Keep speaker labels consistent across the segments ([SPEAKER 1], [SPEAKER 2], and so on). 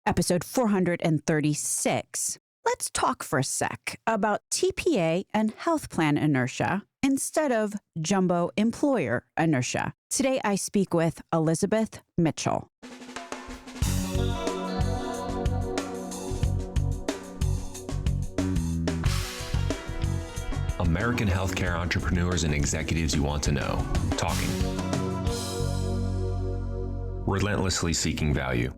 [SPEAKER 1] episode 436. Let's talk for a sec about TPA and health plan inertia instead of jumbo employer inertia. Today, I speak with Elizabeth Mitchell.
[SPEAKER 2] American healthcare entrepreneurs and executives you want to know. Talking. Relentlessly seeking value.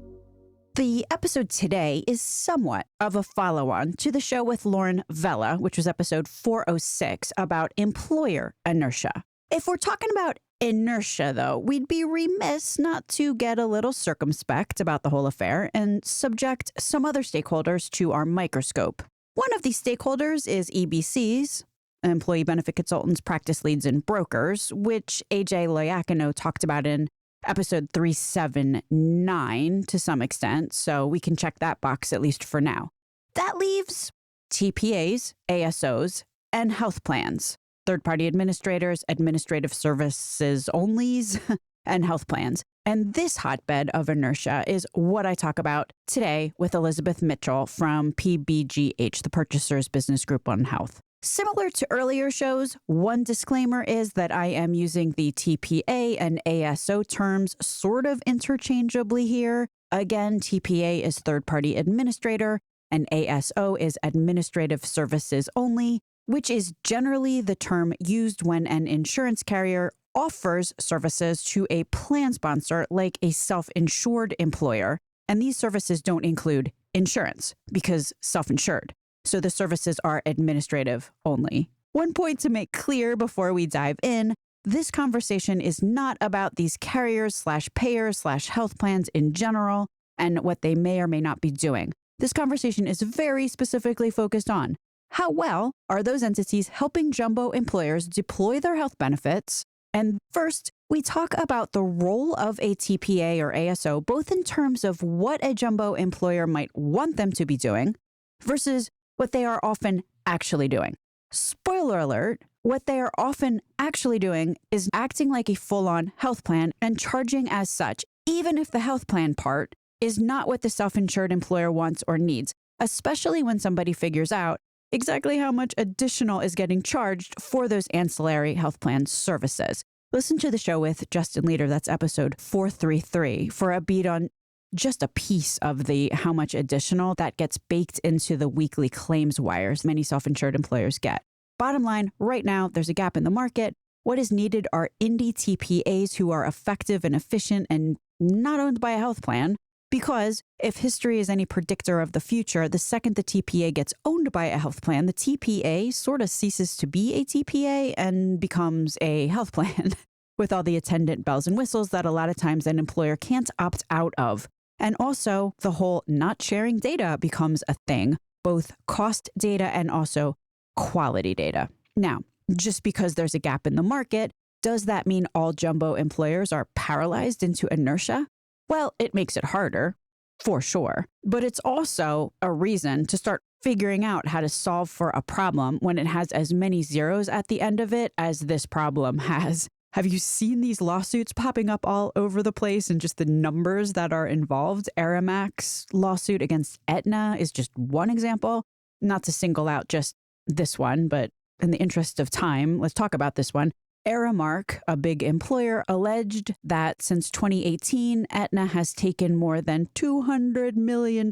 [SPEAKER 1] The episode today is somewhat of a follow-on to the show with Lauren Vella, which was episode 406 about employer inertia. If we're talking about inertia, though, we'd be remiss not to get a little circumspect about the whole affair and subject some other stakeholders to our microscope. One of these stakeholders is EBCs, employee benefit consultants, practice leads, and brokers, which AJ Loiacono talked about in episode 379 to some extent, so we can check that box at least for now. That leaves TPAs, ASOs, and health plans, third-party administrators, administrative services onlys, and health plans. And this hotbed of inertia is what I talk about today with Elizabeth Mitchell from PBGH, the Purchasers Business Group on Health. Similar to earlier shows, one disclaimer is that I am using the TPA and ASO terms sort of interchangeably here. Again, TPA is third-party administrator and ASO is administrative services only, which is generally the term used when an insurance carrier offers services to a plan sponsor like a self-insured employer. And these services don't include insurance because self-insured. So the services are administrative only. One point to make clear before we dive in, this conversation is not about these carriers/payers/health plans in general and what they may or may not be doing. This conversation is very specifically focused on how well are those entities helping jumbo employers deploy their health benefits. And first, we talk about the role of a TPA or ASO, both in terms of what a jumbo employer might want them to be doing versus what they are often actually doing. Spoiler alert, what they are often actually doing is acting like a full-on health plan and charging as such, even if the health plan part is not what the self-insured employer wants or needs, especially when somebody figures out exactly how much additional is getting charged for those ancillary health plan services. Listen to the show with Justin Leader, that's episode 433, for a beat on just a piece of the how much additional that gets baked into the weekly claims wires many self-insured employers get. Bottom line, right now, there's a gap in the market. What is needed are indie TPAs who are effective and efficient and not owned by a health plan. Because if history is any predictor of the future, the second the TPA gets owned by a health plan, the TPA sort of ceases to be a TPA and becomes a health plan with all the attendant bells and whistles that a lot of times an employer can't opt out of. And also, the whole not sharing data becomes a thing, both cost data and also quality data. Now, just because there's a gap in the market, does that mean all jumbo employers are paralyzed into inertia? Well, it makes it harder, for sure. But it's also a reason to start figuring out how to solve for a problem when it has as many zeros at the end of it as this problem has. Have you seen these lawsuits popping up all over the place and just the numbers that are involved? Aramark's lawsuit against Aetna is just one example. Not to single out just this one, but in the interest of time, let's talk about this one. Aramark, a big employer, alleged that since 2018, Aetna has taken more than $200 million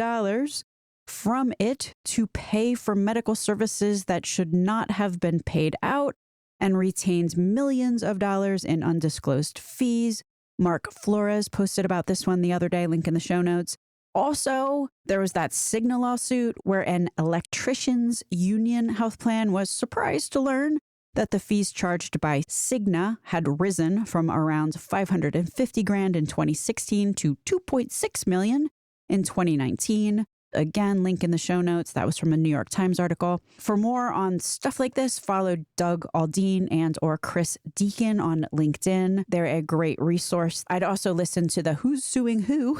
[SPEAKER 1] from it to pay for medical services that should not have been paid out, and retains millions of dollars in undisclosed fees. Mark Flores posted about this one the other day, link in the show notes. Also, there was that Cigna lawsuit where an electricians union health plan was surprised to learn that the fees charged by Cigna had risen from around $550,000 in 2016 to $2.6 million in 2019. Again, link in the show notes. That was from a New York Times article. For more on stuff like this, follow Doug Aldine and or Chris Deacon on LinkedIn. They're a great resource. I'd also listen to the Who's Suing Who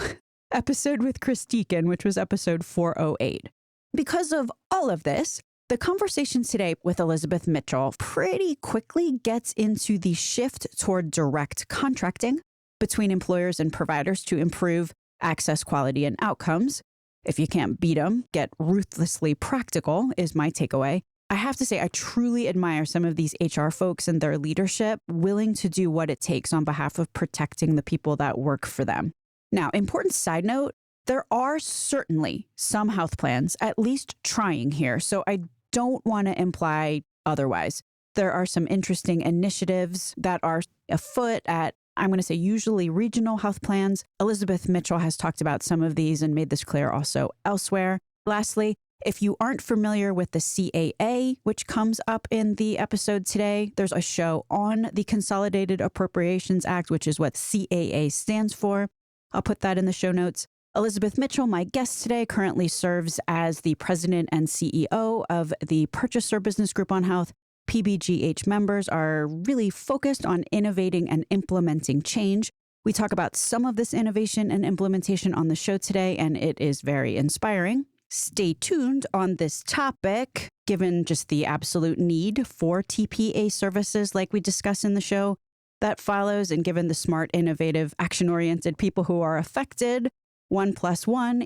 [SPEAKER 1] episode with Chris Deacon, which was episode 408. Because of all of this, the conversation today with Elizabeth Mitchell pretty quickly gets into the shift toward direct contracting between employers and providers to improve access, quality, and outcomes. If you can't beat them, get ruthlessly practical is my takeaway. I have to say, I truly admire some of these HR folks and their leadership, willing to do what it takes on behalf of protecting the people that work for them. Now, important side note, there are certainly some health plans at least trying here, so I don't want to imply otherwise. There are some interesting initiatives that are afoot at, I'm going to say, usually regional health plans. Elizabeth Mitchell has talked about some of these and made this clear also elsewhere. Lastly, if you aren't familiar with the CAA, which comes up in the episode today, there's a show on the Consolidated Appropriations Act, which is what CAA stands for. I'll put that in the show notes. Elizabeth Mitchell, my guest today, currently serves as the president and CEO of the Purchaser Business Group on Health. PBGH members are really focused on innovating and implementing change. We talk about some of this innovation and implementation on the show today, and it is very inspiring. Stay tuned on this topic, given just the absolute need for TPA services like we discuss in the show that follows, and given the smart, innovative, action-oriented people who are affected. 1 + 1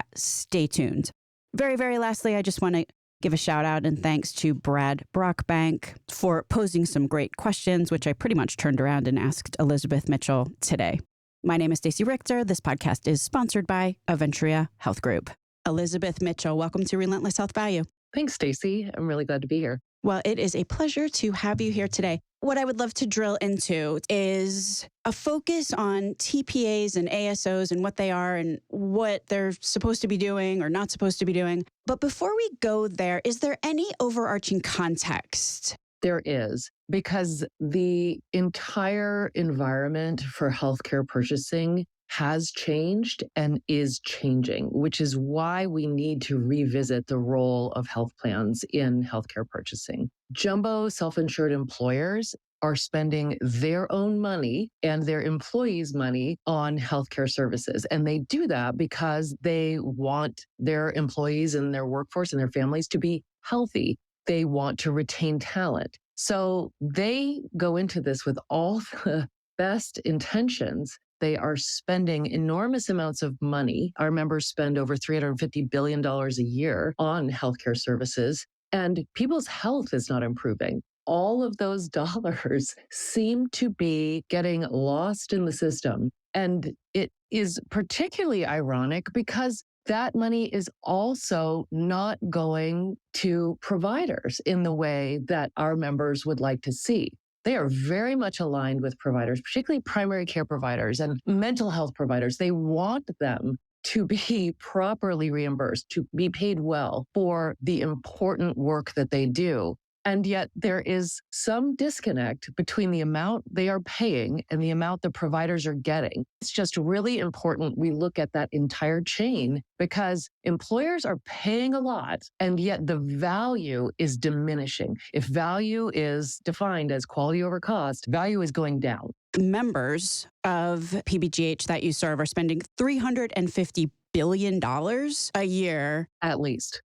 [SPEAKER 1] = stay tuned. Very, very lastly, I just want to give a shout out and thanks to Brad Brockbank for posing some great questions, which I pretty much turned around and asked Elizabeth Mitchell today. My name is Stacey Richter. This podcast is sponsored by Aventuria Health Group. Elizabeth Mitchell, welcome to Relentless Health Value.
[SPEAKER 3] Thanks, Stacey. I'm really glad to be here.
[SPEAKER 1] Well, it is a pleasure to have you here today. What I would love to drill into is a focus on TPAs and ASOs and what they are and what they're supposed to be doing or not supposed to be doing. But before we go there, is there any overarching context?
[SPEAKER 3] There is, because the entire environment for healthcare purchasing has changed and is changing, which is why we need to revisit the role of health plans in healthcare purchasing. Jumbo self-insured employers are spending their own money and their employees' money on healthcare services. And they do that because they want their employees and their workforce and their families to be healthy. They want to retain talent. So they go into this with all the best intentions. They are spending enormous amounts of money. Our members spend over $350 billion a year on healthcare services, and people's health is not improving. All of those dollars seem to be getting lost in the system. And it is particularly ironic because that money is also not going to providers in the way that our members would like to see. They are very much aligned with providers, particularly primary care providers and mental health providers. They want them to be properly reimbursed, to be paid well for the important work that they do. And yet there is some disconnect between the amount they are paying and the amount the providers are getting. It's just really important we look at that entire chain because employers are paying a lot and yet the value is diminishing. If value is defined as quality over cost, value is going down.
[SPEAKER 1] Members of PBGH that you serve are spending $350 billion a year.
[SPEAKER 3] At least.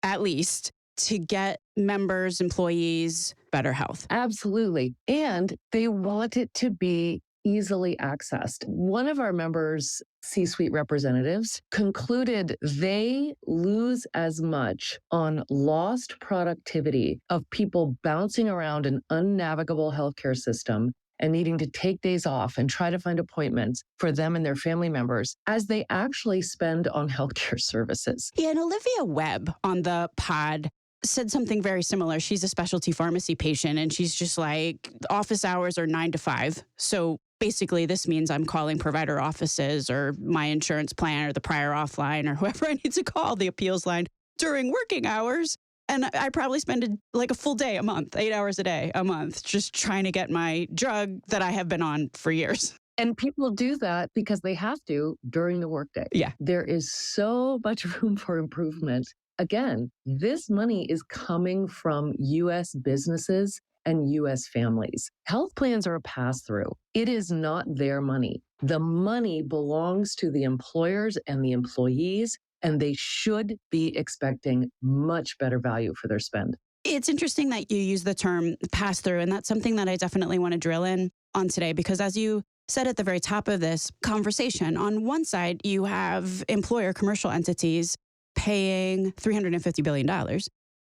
[SPEAKER 1] To get members, employees, better health.
[SPEAKER 3] Absolutely. And they want it to be easily accessed. One of our members' C-suite representatives concluded they lose as much on lost productivity of people bouncing around an unnavigable healthcare system and needing to take days off and try to find appointments for them and their family members as they actually spend on healthcare services.
[SPEAKER 1] Yeah, and Olivia Webb on the pod said something very similar. She's a specialty pharmacy patient, and she's just like, office hours are 9 to 5. So basically, this means I'm calling provider offices or my insurance plan or the prior auth line or whoever I need to call, the appeals line, during working hours. And I probably spend like a full day a month, 8 hours a day a month, just trying to get my drug that I have been on for years.
[SPEAKER 3] And people do that because they have to during the workday.
[SPEAKER 1] Yeah.
[SPEAKER 3] There is so much room for improvement. Again, this money is coming from U.S. businesses and U.S. families. Health plans are a pass-through. It is not their money. The money belongs to the employers and the employees, and they should be expecting much better value for their spend.
[SPEAKER 1] It's interesting that you use the term pass-through, and that's something that I definitely want to drill in on today, because as you said at the very top of this conversation, on one side, you have employer commercial entities paying $350 billion.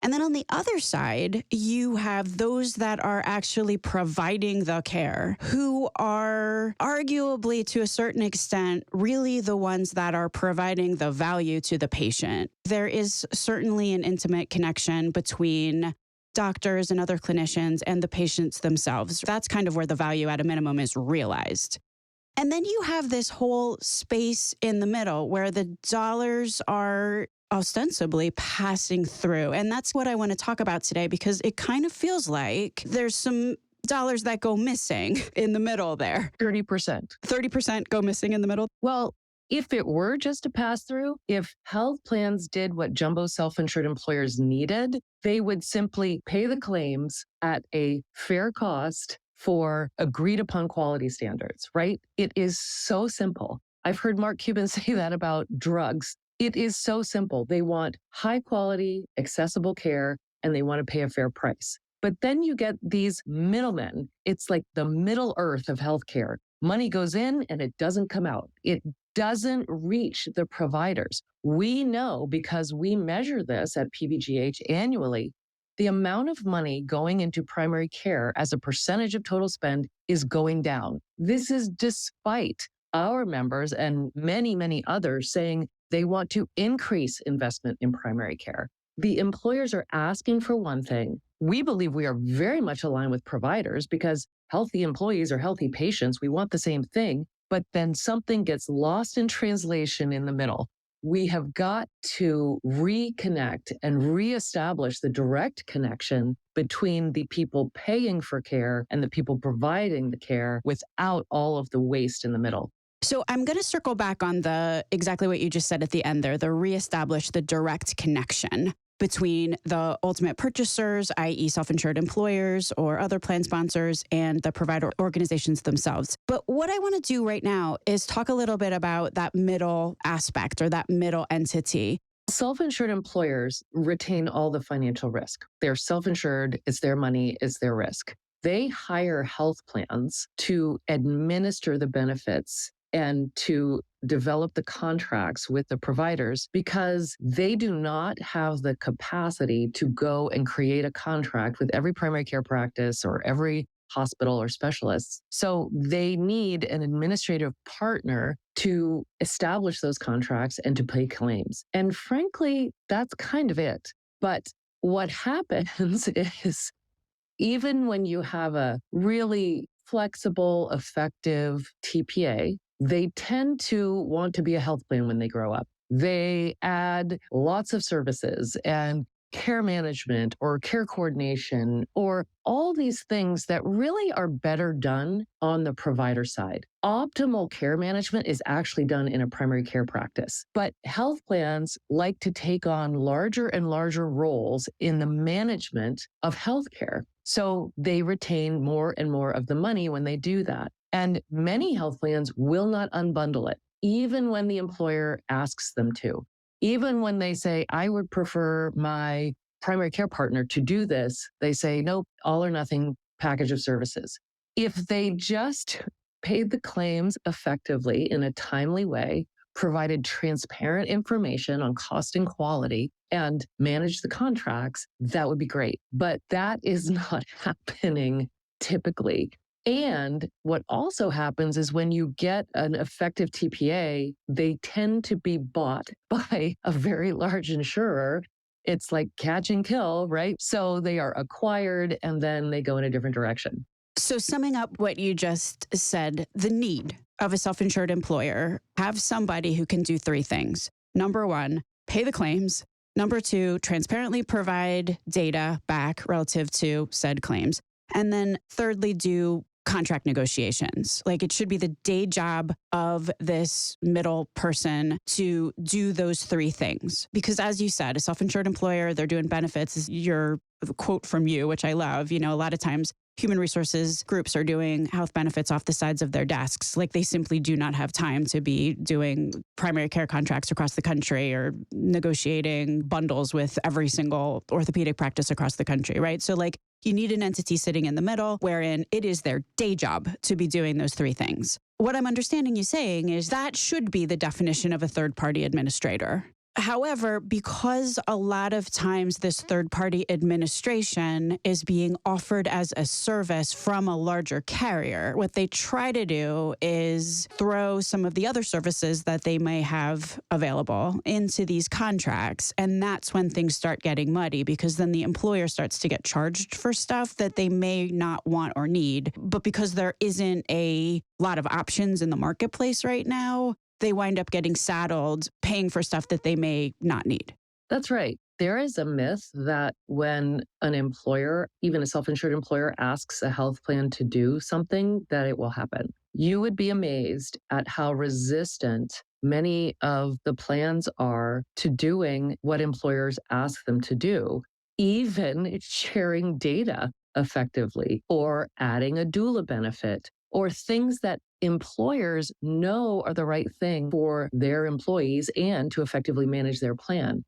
[SPEAKER 1] And then on the other side, you have those that are actually providing the care, who are arguably, to a certain extent, really the ones that are providing the value to the patient. There is certainly an intimate connection between doctors and other clinicians and the patients themselves. That's kind of where the value at a minimum is realized. And then you have this whole space in the middle where the dollars are ostensibly passing through. And that's what I want to talk about today, because it kind of feels like there's some dollars that go missing in the middle there.
[SPEAKER 3] 30%.
[SPEAKER 1] 30% go missing in the middle?
[SPEAKER 3] Well, if it were just a pass through, if health plans did what jumbo self-insured employers needed, they would simply pay the claims at a fair cost for agreed upon quality standards, right? It is so simple. I've heard Mark Cuban say that about drugs. It is so simple. They want high quality, accessible care, and they want to pay a fair price. But then you get these middlemen. It's like the Middle Earth of healthcare. Money goes in and it doesn't come out. It doesn't reach the providers. We know, because we measure this at PBGH annually, the amount of money going into primary care as a percentage of total spend is going down. This is despite our members and many, many others saying they want to increase investment in primary care. The employers are asking for one thing. We believe we are very much aligned with providers because healthy employees are healthy patients. We want the same thing, but then something gets lost in translation in the middle. We have got to reconnect and reestablish the direct connection between the people paying for care and the people providing the care without all of the waste in the middle.
[SPEAKER 1] So I'm going to circle back on exactly what you just said at the end there, the reestablish the direct connection between the ultimate purchasers, i.e. self-insured employers or other plan sponsors, and the provider organizations themselves. But what I want to do right now is talk a little bit about that middle aspect or that middle entity.
[SPEAKER 3] Self-insured employers retain all the financial risk. They're self-insured, it's their money, it's their risk. They hire health plans to administer the benefits and to develop the contracts with the providers because they do not have the capacity to go and create a contract with every primary care practice or every hospital or specialist. So they need an administrative partner to establish those contracts and to pay claims. And frankly, that's kind of it. But what happens is even when you have a really flexible, effective TPA, they tend to want to be a health plan when they grow up. They add lots of services and care management or care coordination or all these things that really are better done on the provider side. Optimal care management is actually done in a primary care practice, but health plans like to take on larger and larger roles in the management of healthcare. So they retain more and more of the money when they do that. And many health plans will not unbundle it, even when the employer asks them to. Even when they say, I would prefer my primary care partner to do this, they say, nope, all or nothing package of services. If they just paid the claims effectively in a timely way, provided transparent information on cost and quality, and managed the contracts, that would be great. But that is not happening typically. And what also happens is when you get an effective TPA, they tend to be bought by a very large insurer. It's like catch and kill, right? So they are acquired and then they go in a different direction.
[SPEAKER 1] So summing up what you just said, the need of a self-insured employer, have somebody who can do three things. Number one, pay the claims. Number two, transparently provide data back relative to said claims. And then thirdly, do contract negotiations. Like it should be the day job of this middle person to do those three things. Because as you said, a self-insured employer, they're doing benefits. Your quote from you, which I love, a lot of times human resources groups are doing health benefits off the sides of their desks. Like they simply do not have time to be doing primary care contracts across the country or negotiating bundles with every single orthopedic practice across the country, right? So like You need an entity sitting in the middle wherein it is their day job to be doing those three things. What I'm understanding you saying is that should be the definition of a third-party administrator. However, because a lot of times this third-party administration is being offered as a service from a larger carrier, what they try to do is throw some of the other services that they may have available into these contracts. And that's when things start getting muddy, because then the employer starts to get charged for stuff that they may not want or need. But because there isn't a lot of options in the marketplace right now, they wind up getting saddled paying for stuff that they may not need.
[SPEAKER 3] That's right. There is a myth that when an employer, even a self-insured employer, asks a health plan to do something, that it will happen. You would be amazed at how resistant many of the plans are to doing what employers ask them to do, even sharing data effectively or adding a doula benefit, or things that employers know are the right thing for their employees and to effectively manage their plan.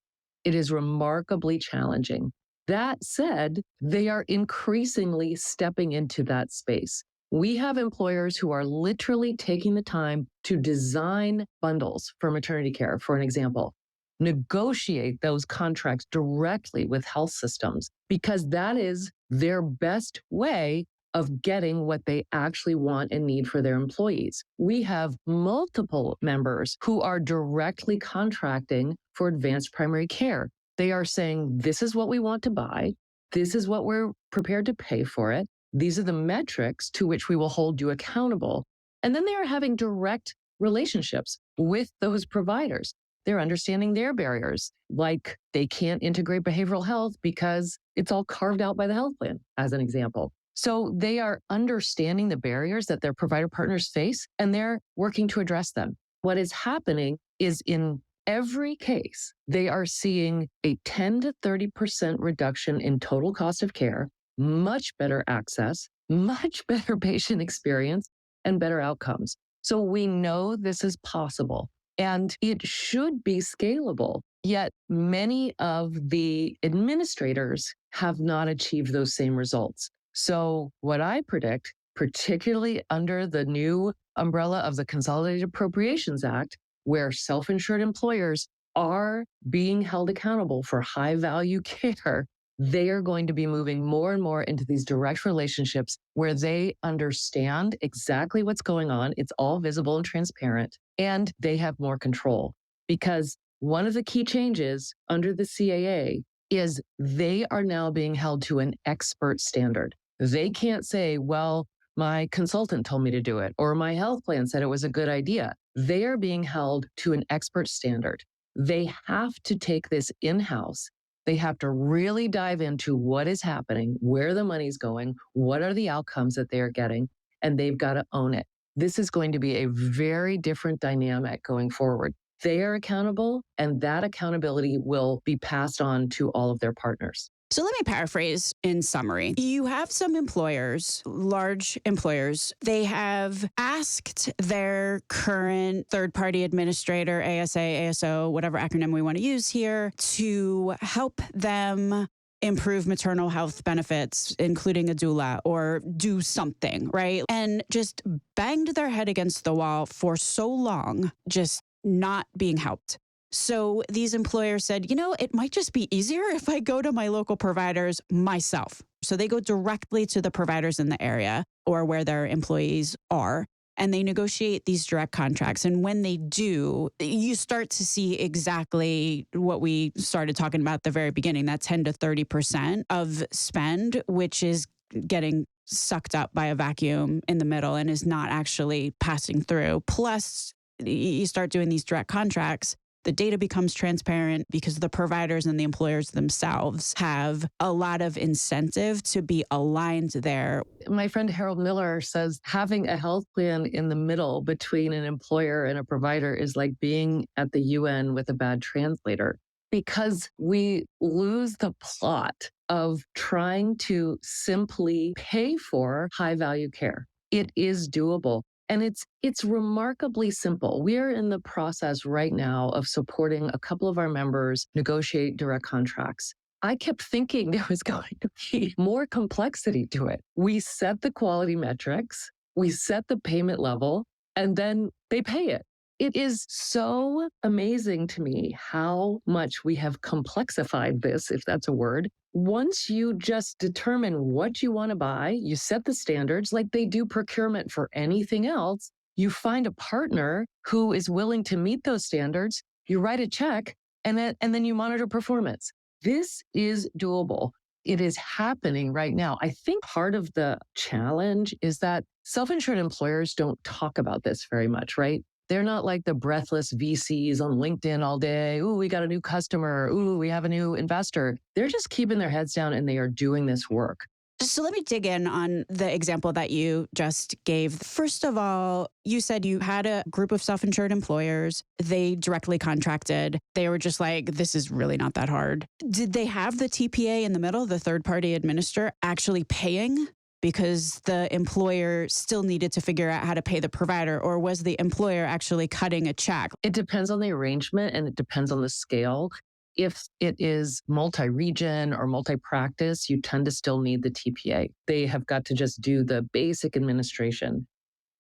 [SPEAKER 3] It is remarkably challenging. That said, they are increasingly stepping into that space. We have employers who are literally taking the time to design bundles for maternity care, for an example, negotiate those contracts directly with health systems, because that is their best way of getting what they actually want and need for their employees. We have multiple members who are directly contracting for advanced primary care. They are saying, this is what we want to buy. This is what we're prepared to pay for it. These are the metrics to which we will hold you accountable. And then they are having direct relationships with those providers. They're understanding their barriers, like they can't integrate behavioral health because it's all carved out by the health plan, as an example. So they are understanding the barriers that their provider partners face, and they're working to address them. What is happening is in every case, they are seeing a 10 to 30% reduction in total cost of care, much better access, much better patient experience, and better outcomes. So we know this is possible, and it should be scalable. Yet many of the administrators have not achieved those same results. So what I predict, particularly under the new umbrella of the Consolidated Appropriations Act, where self-insured employers are being held accountable for high-value care, they are going to be moving more and more into these direct relationships where they understand exactly what's going on. It's all visible and transparent, and they have more control. Because one of the key changes under the CAA is they are now being held to an expert standard. They can't say, well, my consultant told me to do it, or my health plan said it was a good idea. They are being held to an expert standard. They have to take this in-house. They have to really dive into what is happening, where the money's going, what are the outcomes that they are getting, and they've got to own it. This is going to be a very different dynamic going forward. They are accountable, and that accountability will be passed on to all of their partners.
[SPEAKER 1] So let me paraphrase in summary. You have some employers, large employers, they have asked their current third-party administrator, ASA, ASO, whatever acronym we want to use here, to help them improve maternal health benefits, including a doula, or do something, right? And just banged their head against the wall for so long, just not being helped. So these employers said, it might just be easier if I go to my local providers myself. So they go directly to the providers in the area or where their employees are, and they negotiate these direct contracts. And when they do, you start to see exactly what we started talking about at the very beginning, that 10 to 30% of spend, which is getting sucked up by a vacuum in the middle and is not actually passing through. Plus, you start doing these direct contracts, the data becomes transparent because the providers and the employers themselves have a lot of incentive to be aligned there.
[SPEAKER 3] My friend Harold Miller says having a health plan in the middle between an employer and a provider is like being at the UN with a bad translator, because we lose the plot of trying to simply pay for high-value care. It is doable. And it's remarkably simple. We are in the process right now of supporting a couple of our members negotiate direct contracts. I kept thinking there was going to be more complexity to it. We set the quality metrics, we set the payment level, and then they pay it. It is so amazing to me how much we have complexified this, if that's a word. Once you just determine what you want to buy, you set the standards like they do procurement for anything else. You find a partner who is willing to meet those standards, you write a check, and then you monitor performance. This is doable. It is happening right now. I think part of the challenge is that self-insured employers don't talk about this very much, right? They're not like the breathless VCs on LinkedIn all day. Ooh, we got a new customer. Ooh, we have a new investor. They're just keeping their heads down and they are doing this work.
[SPEAKER 1] So let me dig in on the example that you just gave. First of all, you said you had a group of self-insured employers. They directly contracted. They were just like, this is really not that hard. Did they have the TPA in the middle, the third-party administrator, actually paying? Because the employer still needed to figure out how to pay the provider, or was the employer actually cutting a check?
[SPEAKER 3] It depends on the arrangement and it depends on the scale. If it is multi-region or multi-practice, you tend to still need the TPA. They have got to just do the basic administration.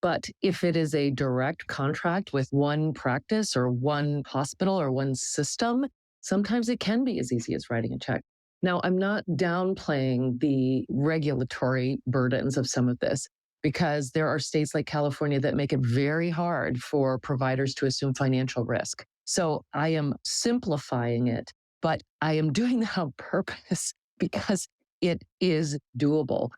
[SPEAKER 3] But if it is a direct contract with one practice or one hospital or one system, sometimes it can be as easy as writing a check. Now, I'm not downplaying the regulatory burdens of some of this because there are states like California that make it very hard for providers to assume financial risk. So I am simplifying it, but I am doing that on purpose because it is doable.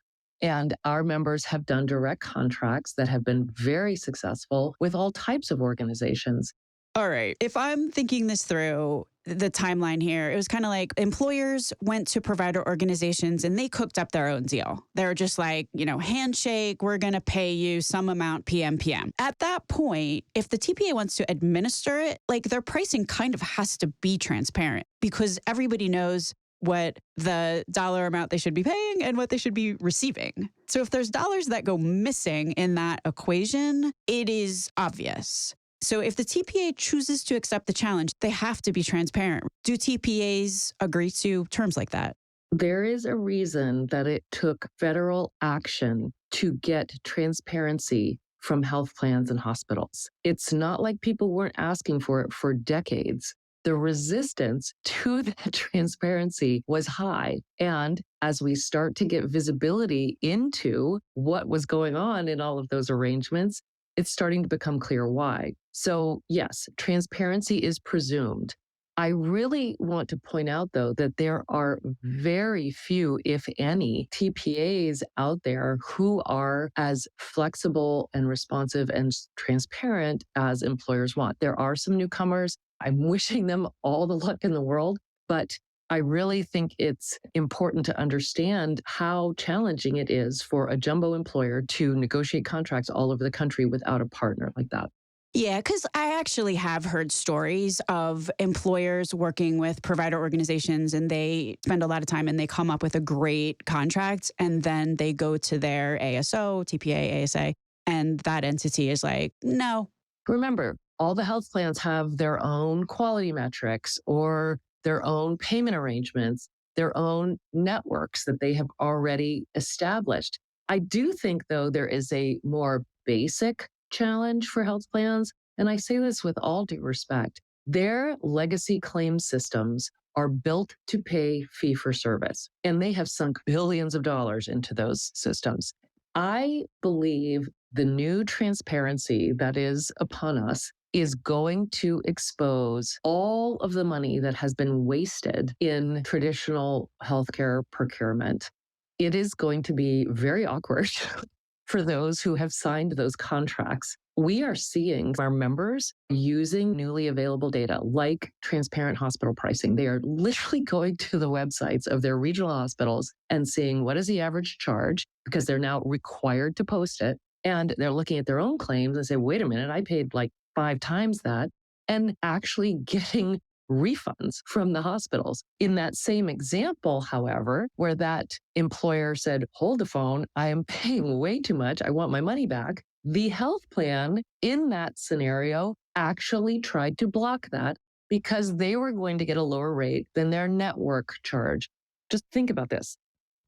[SPEAKER 3] And our members have done direct contracts that have been very successful with all types of organizations.
[SPEAKER 1] All right. If I'm thinking this through, the timeline here, it was kind of like employers went to provider organizations and they cooked up their own deal. They were just like, handshake, we're going to pay you some amount PM. At that point, if the TPA wants to administer it, like their pricing kind of has to be transparent because everybody knows what the dollar amount they should be paying and what they should be receiving. So if there's dollars that go missing in that equation, it is obvious. So if the TPA chooses to accept the challenge, they have to be transparent. Do TPAs agree to terms like that?
[SPEAKER 3] There is a reason that it took federal action to get transparency from health plans and hospitals. It's not like people weren't asking for it for decades. The resistance to that transparency was high. And as we start to get visibility into what was going on in all of those arrangements, it's starting to become clear why. So yes, transparency is presumed. I really want to point out, though, that there are very few, if any, TPAs out there who are as flexible and responsive and transparent as employers want. There are some newcomers. I'm wishing them all the luck in the world, but I really think it's important to understand how challenging it is for a jumbo employer to negotiate contracts all over the country without a partner like that.
[SPEAKER 1] Yeah, because I actually have heard stories of employers working with provider organizations and they spend a lot of time and they come up with a great contract and then they go to their ASO, TPA, ASA, and that entity is like, no.
[SPEAKER 3] Remember, all the health plans have their own quality metrics or their own payment arrangements, their own networks that they have already established. I do think, though, there is a more basic challenge for health plans, and I say this with all due respect. Their legacy claim systems are built to pay fee for service, and they have sunk billions of dollars into those systems. I believe the new transparency that is upon us is going to expose all of the money that has been wasted in traditional healthcare procurement. It is going to be very awkward for those who have signed those contracts. We are seeing our members using newly available data like transparent hospital pricing. They are literally going to the websites of their regional hospitals and seeing what is the average charge because they're now required to post it. And they're looking at their own claims and say, wait a minute, I paid like 5 times that, and actually getting refunds from the hospitals. In that same example, however, where that employer said, hold the phone, I am paying way too much, I want my money back, the health plan in that scenario actually tried to block that because they were going to get a lower rate than their network charge. Just think about this.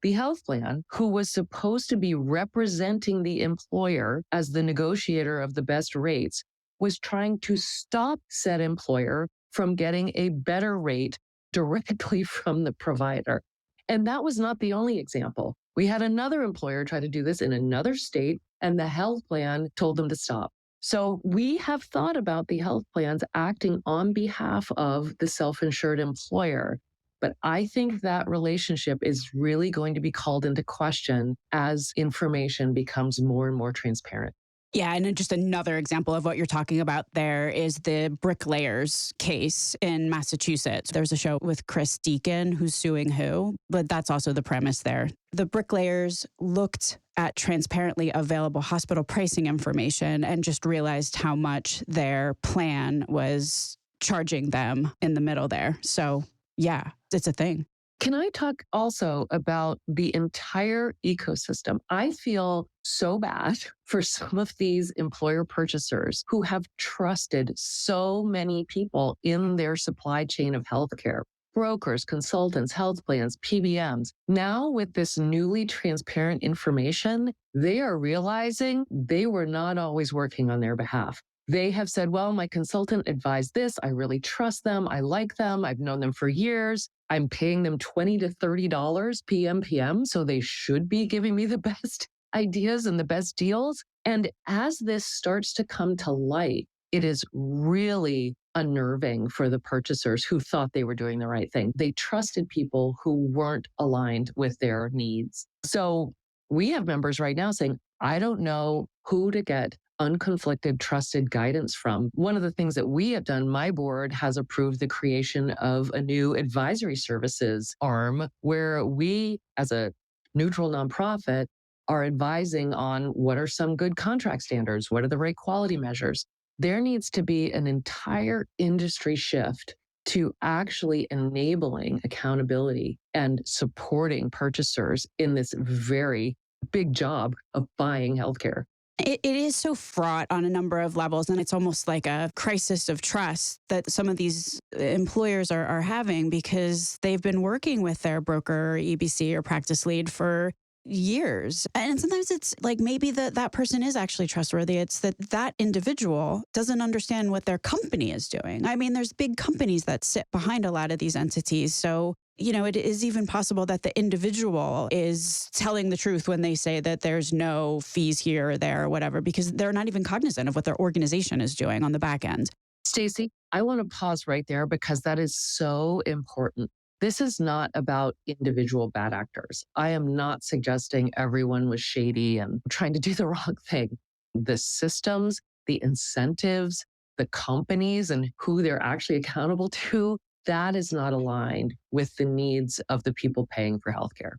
[SPEAKER 3] The health plan, who was supposed to be representing the employer as the negotiator of the best rates, was trying to stop said employer from getting a better rate directly from the provider. And that was not the only example. We had another employer try to do this in another state, and the health plan told them to stop. So we have thought about the health plans acting on behalf of the self-insured employer. But I think that relationship is really going to be called into question as information becomes more and more transparent.
[SPEAKER 1] Yeah, and then just another example of what you're talking about there is the bricklayers case in Massachusetts. There's a show with Chris Deacon who's suing who, but that's also the premise there. The bricklayers looked at transparently available hospital pricing information and just realized how much their plan was charging them in the middle there. So yeah, it's a thing.
[SPEAKER 3] Can I talk also about the entire ecosystem? I feel so bad for some of these employer purchasers who have trusted so many people in their supply chain of healthcare. Brokers, consultants, health plans, PBMs. Now, with this newly transparent information, they are realizing they were not always working on their behalf. They have said, well, my consultant advised this. I really trust them. I like them. I've known them for years. I'm paying them $20 to $30 PMPM, so they should be giving me the best ideas and the best deals. And as this starts to come to light, it is really unnerving for the purchasers who thought they were doing the right thing. They trusted people who weren't aligned with their needs. So we have members right now saying, I don't know who to get unconflicted, trusted guidance from. One of the things that we have done, my board has approved the creation of a new advisory services arm where we, as a neutral nonprofit, are advising on what are some good contract standards, what are the right quality measures. There needs to be an entire industry shift to actually enabling accountability and supporting purchasers in this very big job of buying healthcare.
[SPEAKER 1] It is so fraught on a number of levels, and it's almost like a crisis of trust that some of these employers are having because they've been working with their broker or EBC or practice lead for years. And sometimes it's like maybe that person is actually trustworthy. It's that individual doesn't understand what their company is doing. I mean, there's big companies that sit behind a lot of these entities. So it is even possible that the individual is telling the truth when they say that there's no fees here or there or whatever, because they're not even cognizant of what their organization is doing on the back end.
[SPEAKER 3] Stacey, I want to pause right there because that is so important. This is not about individual bad actors. I am not suggesting everyone was shady and trying to do the wrong thing. The systems, the incentives, the companies, and who they're actually accountable to, that is not aligned with the needs of the people paying for healthcare.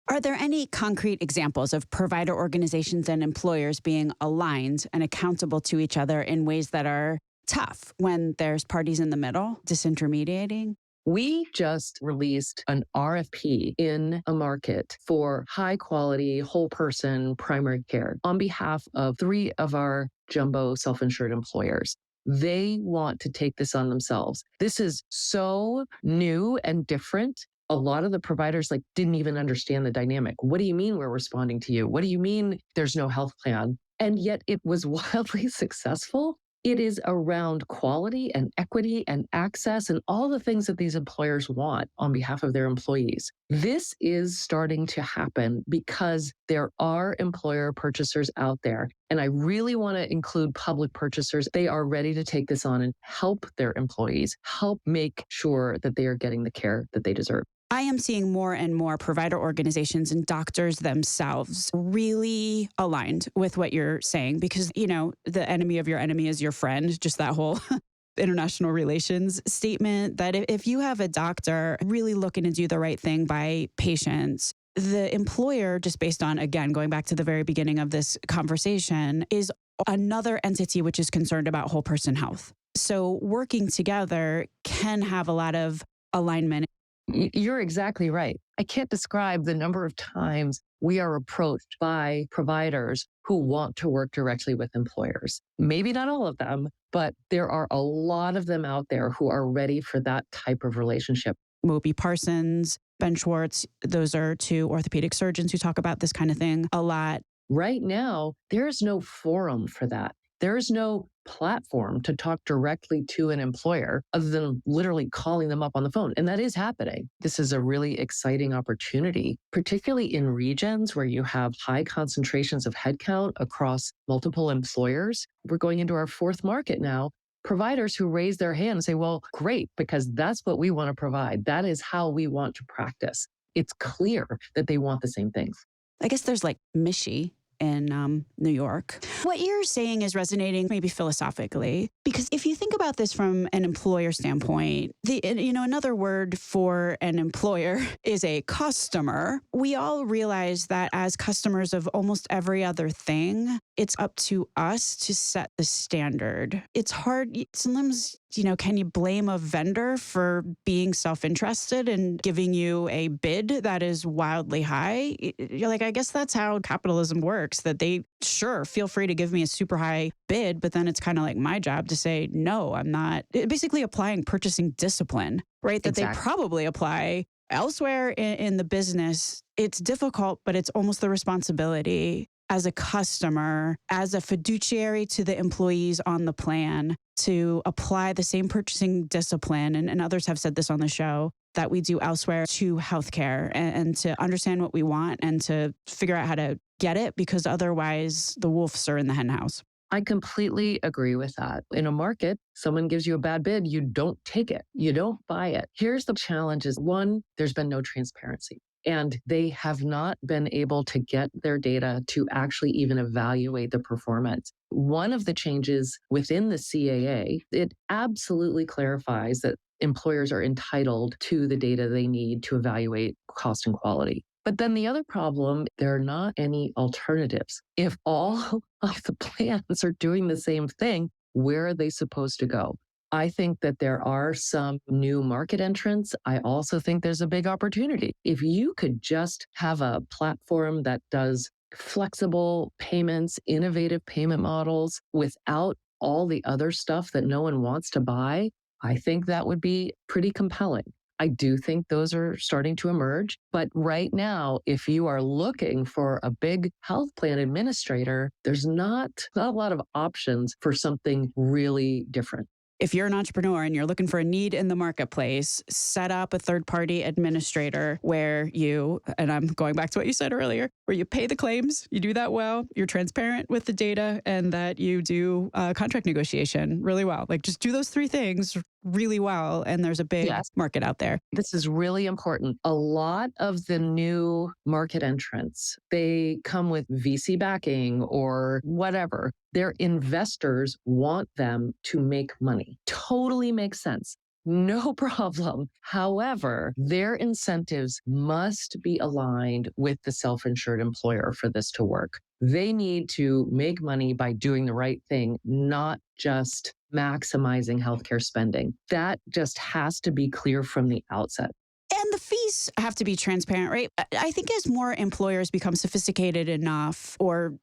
[SPEAKER 1] Are there any concrete examples of provider organizations and employers being aligned and accountable to each other in ways that are tough when there's parties in the middle, disintermediating?
[SPEAKER 3] We just released an RFP in a market for high quality, whole person primary care on behalf of 3 of our jumbo self-insured employers. They want to take this on themselves. This is so new and different. A lot of the providers didn't even understand the dynamic. What do you mean we're responding to you? What do you mean there's no health plan? And yet it was wildly successful. It is around quality and equity and access and all the things that these employers want on behalf of their employees. This is starting to happen because there are employer purchasers out there. And I really want to include public purchasers. They are ready to take this on and help their employees, help make sure that they are getting the care that they deserve.
[SPEAKER 1] I am seeing more and more provider organizations and doctors themselves really aligned with what you're saying because, the enemy of your enemy is your friend, just that whole international relations statement that if you have a doctor really looking to do the right thing by patients, the employer, just based on, again, going back to the very beginning of this conversation, is another entity which is concerned about whole person health. So working together can have a lot of alignment.
[SPEAKER 3] You're exactly right. I can't describe the number of times we are approached by providers who want to work directly with employers. Maybe not all of them, but there are a lot of them out there who are ready for that type of relationship.
[SPEAKER 1] Moby Parsons, Ben Schwartz. Those are two orthopedic surgeons who talk about this kind of thing a lot.
[SPEAKER 3] Right now, there's no forum for that. There's no platform to talk directly to an employer other than literally calling them up on the phone. And that is happening. This is a really exciting opportunity, particularly in regions where you have high concentrations of headcount across multiple employers. We're going into our fourth market now. Providers who raise their hand and say, well, great, because that's what we want to provide. That is how we want to practice. It's clear that they want the same things.
[SPEAKER 1] I guess there's like Michi in New York. What you're saying is resonating maybe philosophically, because if you think about this from an employer standpoint, another word for an employer is a customer. We all realize that as customers of almost every other thing, it's up to us to set the standard. It's hard. Sometimes, can you blame a vendor for being self-interested and giving you a bid that is wildly high? You're like, I guess that's how capitalism works, that they sure feel free to give me a super high bid, but then it's kind of like my job to say, no, I'm not. Basically applying purchasing discipline, right? That
[SPEAKER 3] Exactly.
[SPEAKER 1] They probably apply elsewhere in the business. It's difficult, but it's almost the responsibility as a customer, as a fiduciary to the employees on the plan, to apply the same purchasing discipline, and others have said this on the show, that we do elsewhere to healthcare, and to understand what we want and to figure out how to get it, because otherwise the wolves are in the hen house.
[SPEAKER 3] I completely agree with that. In a market, someone gives you a bad bid, you don't take it. You don't buy it. Here's the challenge is, one, there's been no transparency. And they have not been able to get their data to actually even evaluate the performance. One of the changes within the CAA, it absolutely clarifies that employers are entitled to the data they need to evaluate cost and quality. But then the other problem, there are not any alternatives. If all of the plans are doing the same thing, where are they supposed to go? I think that there are some new market entrants. I also think there's a big opportunity. If you could just have a platform that does flexible payments, innovative payment models without all the other stuff that no one wants to buy, I think that would be pretty compelling. I do think those are starting to emerge. But right now, if you are looking for a big health plan administrator, there's not a lot of options for something really different.
[SPEAKER 1] If you're an entrepreneur and you're looking for a need in the marketplace, set up a third-party administrator where you, and I'm going back to what you said earlier, where you pay the claims, you do that well, you're transparent with the data, and that you do contract negotiation really well. Like, just do those three things really well, and there's a big market out there.
[SPEAKER 3] This is really important. A lot of the new market entrants, they come with VC backing or whatever. Their investors want them to make money. Totally makes sense. No problem. However, their incentives must be aligned with the self-insured employer for this to work. They need to make money by doing the right thing, not just maximizing healthcare spending. That just has to be clear from the outset.
[SPEAKER 1] And the fees have to be transparent, right? I think as more employers become sophisticated enough or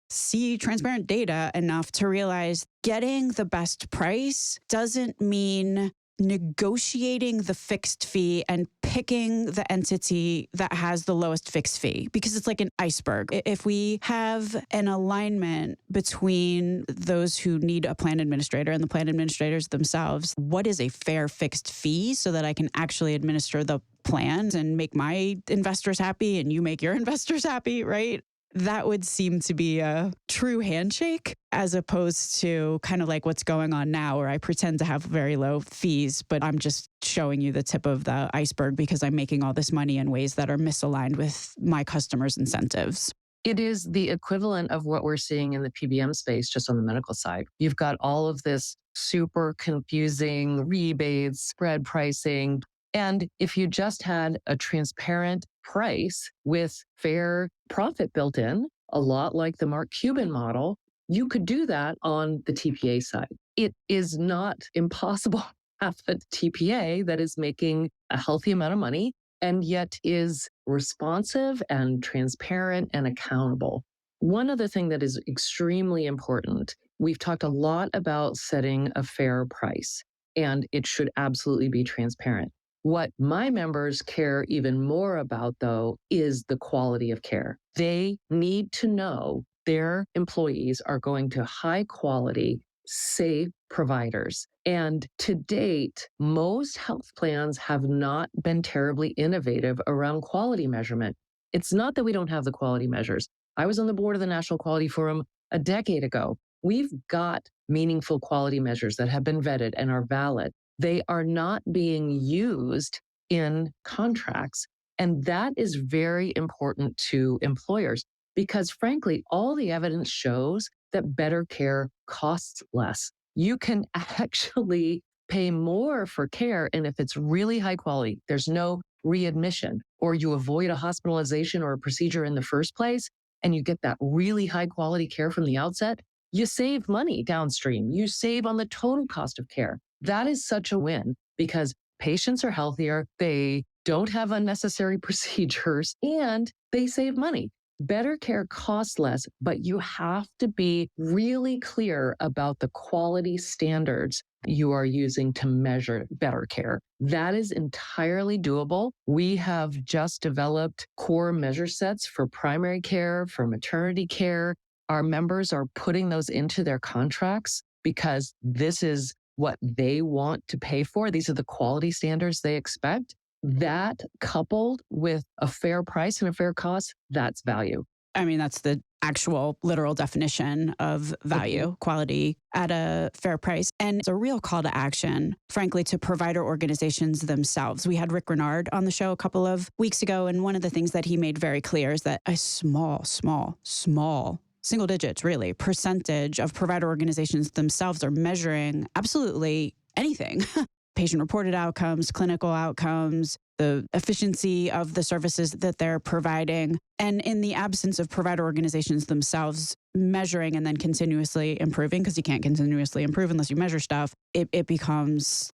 [SPEAKER 1] see transparent data enough to realize getting the best price doesn't mean negotiating the fixed fee and picking the entity that has the lowest fixed fee, because it's like an iceberg. If we have an alignment between those who need a plan administrator and the plan administrators themselves, what is a fair fixed fee so that I can actually administer the plans and make my investors happy and you make your investors happy, right? That would seem to be a true handshake, as opposed to kind of like what's going on now, where I pretend to have very low fees, but I'm just showing you the tip of the iceberg because I'm making all this money in ways that are misaligned with my customers' incentives.
[SPEAKER 3] It is the equivalent of what we're seeing in the PBM space, just on the medical side. You've got all of this super confusing rebates, spread pricing. And if you just had a transparent price with fair profit built in, a lot like the Mark Cuban model, you could do that on the TPA side. It is not impossible to have a TPA that is making a healthy amount of money and yet is responsive and transparent and accountable. One other thing that is extremely important, we've talked a lot about setting a fair price, and it should absolutely be transparent. What my members care even more about, though, is the quality of care. They need to know their employees are going to high quality, safe providers. And to date, most health plans have not been terribly innovative around quality measurement. It's not that we don't have the quality measures. I was on the board of the National Quality Forum a decade ago. We've got meaningful quality measures that have been vetted and are valid. They are not being used in contracts. And that is very important to employers because, frankly, all the evidence shows that better care costs less. You can actually pay more for care. And if it's really high quality, there's no readmission, or you avoid a hospitalization or a procedure in the first place, and you get that really high quality care from the outset, you save money downstream. You save on the total cost of care. That is such a win because patients are healthier, they don't have unnecessary procedures, and they save money. Better care costs less, but you have to be really clear about the quality standards you are using to measure better care. That is entirely doable. We have just developed core measure sets for primary care, for maternity care. Our members are putting those into their contracts because this is what they want to pay for. These are the quality standards they expect. That coupled with a fair price and a fair cost, that's value.
[SPEAKER 1] I mean, that's the actual literal definition of value, quality at a fair price. And it's a real call to action, frankly, to provider organizations themselves. We had Rick Renard on the show a couple of weeks ago, and one of the things that he made very clear is that a small, single digits, really, percentage of provider organizations themselves are measuring absolutely anything. Patient-reported outcomes, clinical outcomes, the efficiency of the services that they're providing. And in the absence of provider organizations themselves measuring and then continuously improving, because you can't continuously improve unless you measure stuff, it becomes,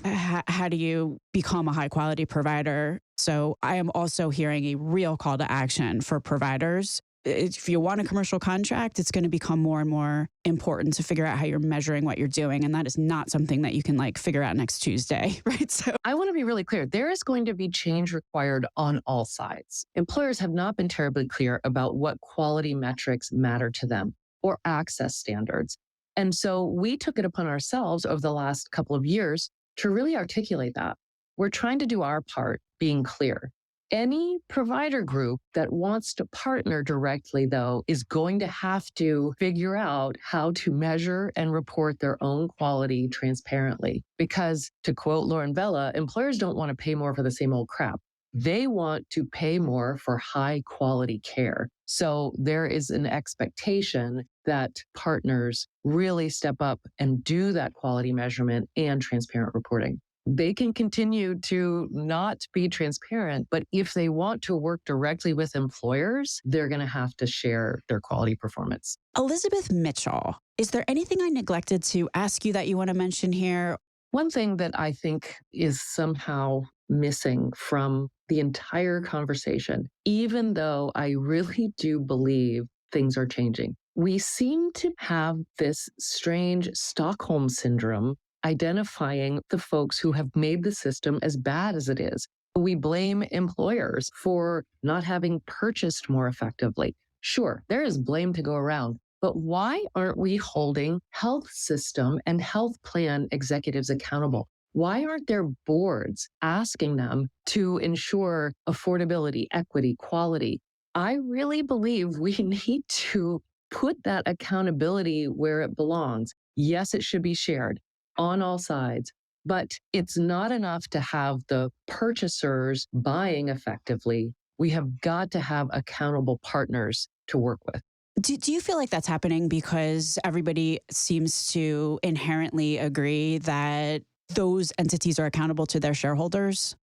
[SPEAKER 1] how do you become a high-quality provider? So I am also hearing a real call to action for providers. If you want a commercial contract, it's going to become more and more important to figure out how you're measuring what you're doing. And that is not something that you can figure out next Tuesday, right? So
[SPEAKER 3] I want to be really clear. There is going to be change required on all sides. Employers have not been terribly clear about what quality metrics matter to them or access standards. And so we took it upon ourselves over the last couple of years to really articulate that. We're trying to do our part being clear. Any provider group that wants to partner directly, though, is going to have to figure out how to measure and report their own quality transparently. Because, to quote Lauren Vella, employers don't want to pay more for the same old crap. They want to pay more for high quality care. So there is an expectation that partners really step up and do that quality measurement and transparent reporting. They can continue to not be transparent, but if they want to work directly with employers, they're going to have to share their quality performance.
[SPEAKER 1] Elizabeth Mitchell, is there anything I neglected to ask you that you want to mention here?
[SPEAKER 3] One thing that I think is somehow missing from the entire conversation, even though I really do believe things are changing, we seem to have this strange Stockholm syndrome identifying the folks who have made the system as bad as it is. We blame employers for not having purchased more effectively. Sure, there is blame to go around, but why aren't we holding health system and health plan executives accountable? Why aren't their boards asking them to ensure affordability, equity, quality? I really believe we need to put that accountability where it belongs. Yes, it should be shared on all sides, but it's not enough to have the purchasers buying effectively. We have got to have accountable partners to work with.
[SPEAKER 1] Do you feel like that's happening because everybody seems to inherently agree that those entities are accountable to their shareholders,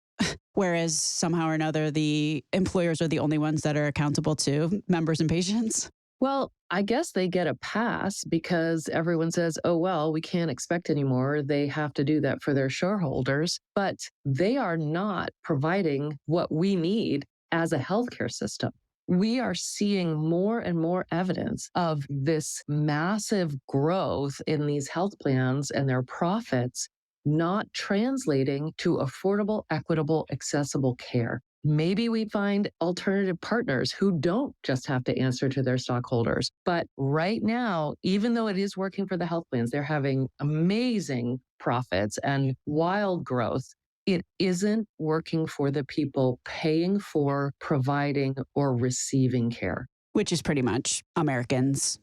[SPEAKER 1] whereas somehow or another the employers are the only ones that are accountable to members and patients?
[SPEAKER 3] Well, I guess they get a pass because everyone says, oh, well, we can't expect anymore. They have to do that for their shareholders, but they are not providing what we need as a healthcare system. We are seeing more and more evidence of this massive growth in these health plans and their profits, not translating to affordable, equitable, accessible care. Maybe we find alternative partners who don't just have to answer to their stockholders. But right now, even though it is working for the health plans, they're having amazing profits and wild growth. It isn't working for the people paying for, providing, or receiving care.
[SPEAKER 1] Which is pretty much Americans.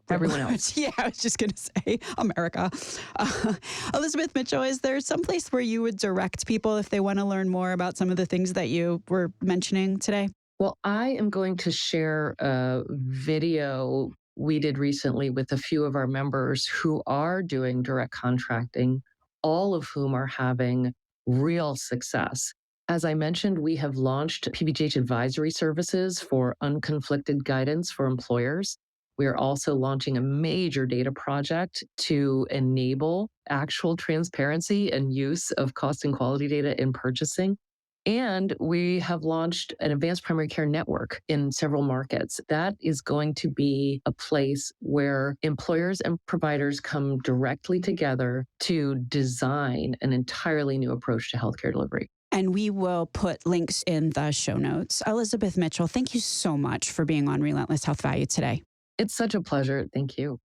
[SPEAKER 3] Everyone else.
[SPEAKER 1] Yeah, I was just going to say America. Elizabeth Mitchell, is there some place where you would direct people if they want to learn more about some of the things that you were mentioning today?
[SPEAKER 3] Well, I am going to share a video we did recently with a few of our members who are doing direct contracting, all of whom are having real success. As I mentioned, we have launched PBGH advisory services for unconflicted guidance for employers. We are also launching a major data project to enable actual transparency and use of cost and quality data in purchasing. And we have launched an advanced primary care network in several markets. That is going to be a place where employers and providers come directly together to design an entirely new approach to healthcare delivery.
[SPEAKER 1] And we will put links in the show notes. Elizabeth Mitchell, thank you so much for being on Relentless Health Value today.
[SPEAKER 3] It's such a pleasure. Thank you.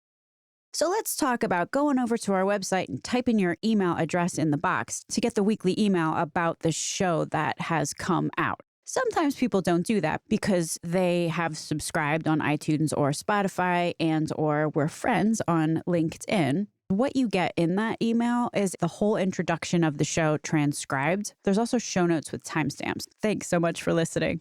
[SPEAKER 1] So let's talk about going over to our website and typing your email address in the box to get the weekly email about the show that has come out. Sometimes people don't do that because they have subscribed on iTunes or Spotify and or we're friends on LinkedIn. What you get in that email is the whole introduction of the show transcribed. There's also show notes with timestamps. Thanks so much for listening.